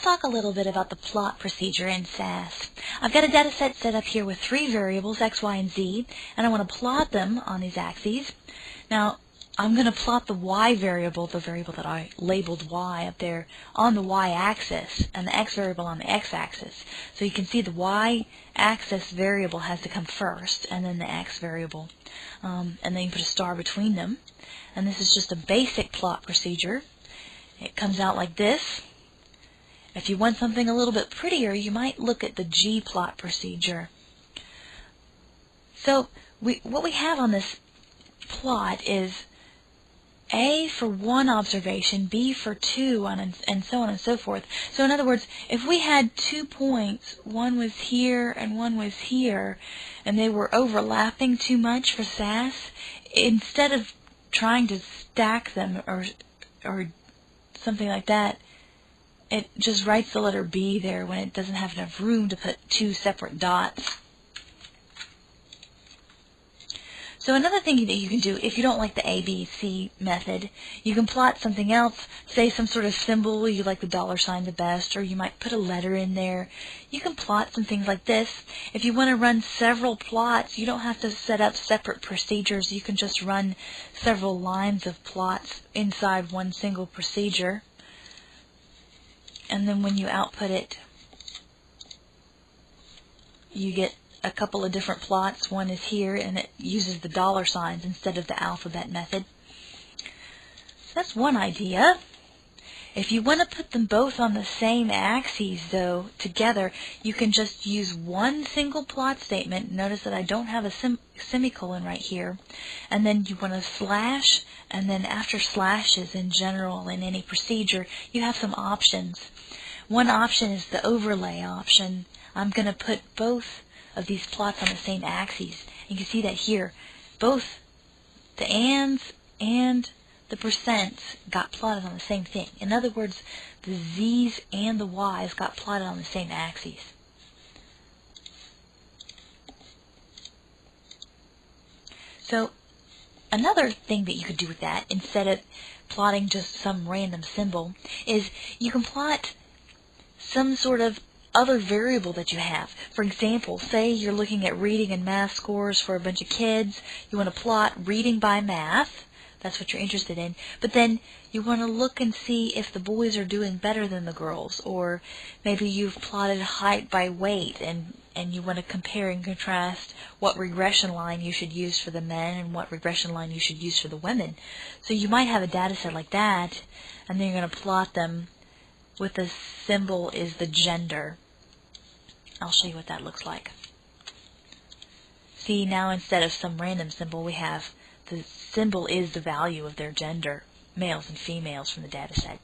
let's talk a little bit about the plot procedure in SAS. I've got a data set up here with 3 variables, x, y, and z, and I want to plot them on these axes. Now, I'm going to plot the y variable, the variable that I labeled y up there, on the y-axis, and the x variable on the x-axis. So you can see the y-axis variable has to come first, and then the x variable. And then you put a star between them. And this is just a basic plot procedure. It comes out like this. If you want something a little bit prettier, you might look at the G-plot procedure. So what we have on this plot is A for 1 observation, B for 2, and so on and so forth. So in other words, if we had 2 points, one was here and one was here, and they were overlapping too much for SAS, instead of trying to stack them or something like that, it just writes the letter B there when it doesn't have enough room to put 2 separate dots. So another thing that you can do, if you don't like the ABC method, you can plot something else, say some sort of symbol, you like the $sign the best, or you might put a letter in there. You can plot some things like this. If you want to run several plots, you don't have to set up separate procedures. You can just run several lines of plots inside one single procedure. And then when you output it, you get a couple of different plots. One is here, and it uses the $signs instead of the alphabet method. So that's one idea. If you want to put them both on the same axes, though, together, you can just use one single plot statement. Notice that I don't have a semicolon right here. And then you want to slash, and then after slashes in general in any procedure, you have some options. One option is the overlay option. I'm going to put both of these plots on the same axes. You can see that here, both the ands and the percents got plotted on the same thing. In other words, the z's and the y's got plotted on the same axes. So another thing that you could do with that, instead of plotting just some random symbol, is you can plot some sort of other variable that you have. For example, say you're looking at reading and math scores for a bunch of kids. You want to plot reading by math. That's what you're interested in. But then you want to look and see if the boys are doing better than the girls. Or maybe you've plotted height by weight, and you want to compare and contrast what regression line you should use for the men and what regression line you should use for the women. So you might have a data set like that, and then you're going to plot them with the symbol is the gender. I'll show you what that looks like. See, now instead of some random symbol, we have the symbol is the value of their gender, males and females, from the data set.